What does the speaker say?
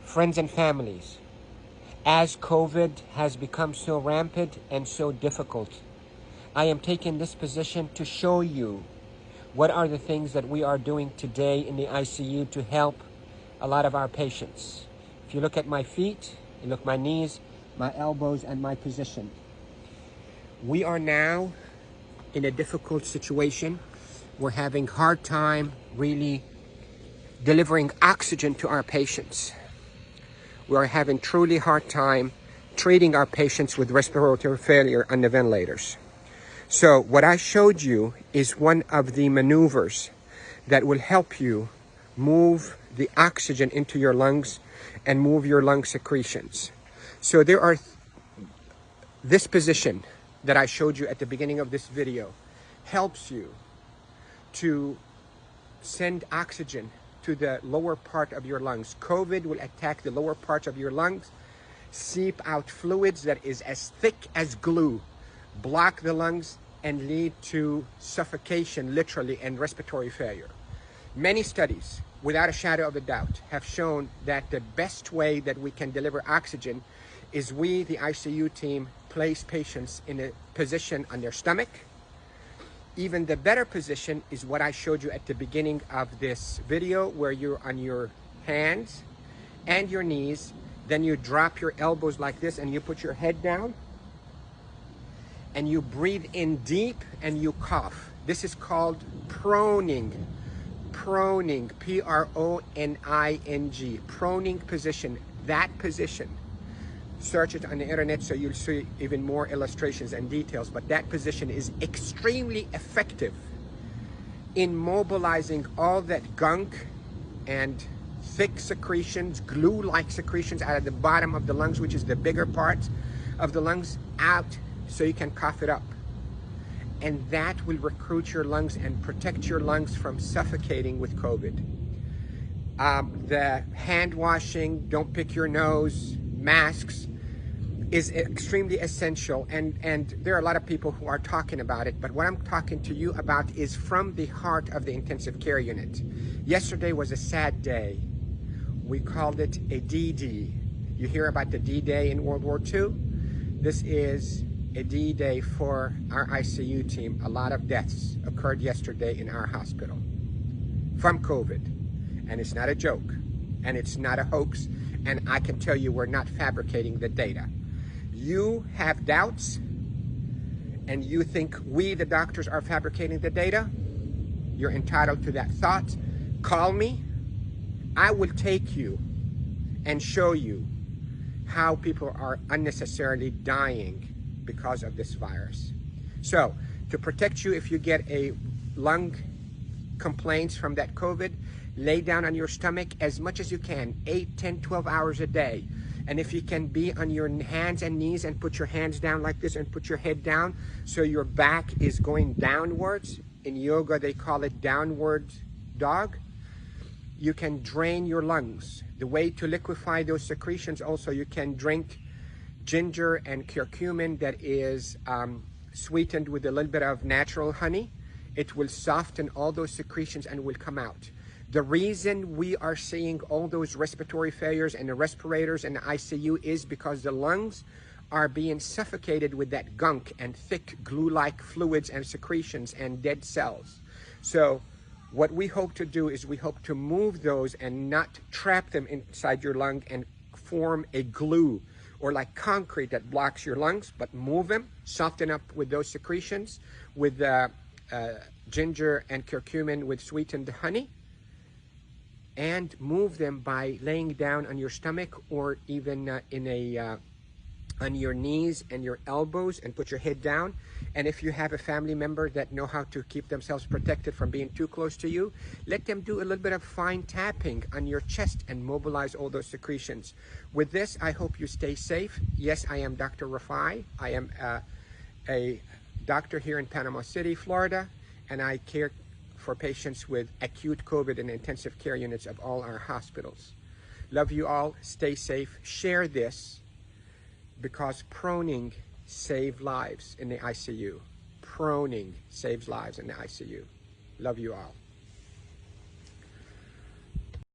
Friends and families, as COVID has become so rampant and so difficult, I am taking this position to show you what are the things that we are doing today in the ICU to help a lot of our patients. If you look at my feet, you look at my knees, my elbows, and my position. We are now in a difficult situation. We're having a hard time really delivering oxygen to our patients. We are having truly hard time treating our patients with respiratory failure on the ventilators. So what I showed you is one of the maneuvers that will help you move the oxygen into your lungs and move your lung secretions. So there are this position that I showed you at the beginning of this video helps you to send oxygen to the lower part of your lungs. COVID will attack the lower parts of your lungs, seep out fluids that is as thick as glue, block the lungs, and lead to suffocation, literally, and respiratory failure. Many studies, without a shadow of a doubt, have shown that the best way that we can deliver oxygen is we, the ICU team, place patients in a position on their stomach. Even the better position is what I showed you at the beginning of this video, where you're on your hands and your knees, then you drop your elbows like this and you put your head down and you breathe in deep and you cough. This is called proning. Proning, P-R-O-N-I-N-G, proning position. That position, search it on the internet so you'll see even more illustrations and details, but that position is extremely effective in mobilizing all that gunk and thick secretions, glue-like secretions out of the bottom of the lungs, which is the bigger parts of the lungs, out so you can cough it up. And that will recruit your lungs and protect your lungs from suffocating with COVID. The hand washing, don't pick your nose, masks is extremely essential, and there are a lot of people who are talking about it, but what I'm talking to you about is from the heart of the intensive care unit. Yesterday was a sad day. We called it a D-Day. You hear about the D-Day in World War II? This is a D-Day for our ICU team. A lot of deaths occurred yesterday in our hospital from COVID. And it's not a joke, and it's not a hoax, and I can tell you we're not fabricating the data. You have doubts, and you think we, the doctors, are fabricating the data. You're entitled to that thought. Call me. I will take you and show you how people are unnecessarily dying because of this virus. So, to protect you if you get a lung complaints from that COVID, lay down on your stomach as much as you can, 8, 10, 12 hours a day. And if you can be on your hands and knees and put your hands down like this and put your head down so your back is going downwards. In yoga, they call it downward dog. You can drain your lungs. The way to liquefy those secretions also, you can drink ginger and curcumin that is sweetened with a little bit of natural honey. It will soften all those secretions and will come out. The reason we are seeing all those respiratory failures and the respirators and the ICU is because the lungs are being suffocated with that gunk and thick glue-like fluids and secretions and dead cells. So what we hope to do is we hope to move those and not trap them inside your lung and form a glue or like concrete that blocks your lungs, but move them, soften up with those secretions with ginger and curcumin with sweetened honey, and move them by laying down on your stomach or even on your knees and your elbows and put your head down. And if you have a family member that know how to keep themselves protected from being too close to you, let them do a little bit of fine tapping on your chest and mobilize all those secretions. With this, I hope you stay safe. Yes, I am Dr. Rafai. I am a doctor here in Panama City, Florida, and I care for patients with acute COVID in intensive care units of all our hospitals. Love you all. Stay safe. Share this because proning saves lives in the ICU. Proning saves lives in the ICU. Love you all.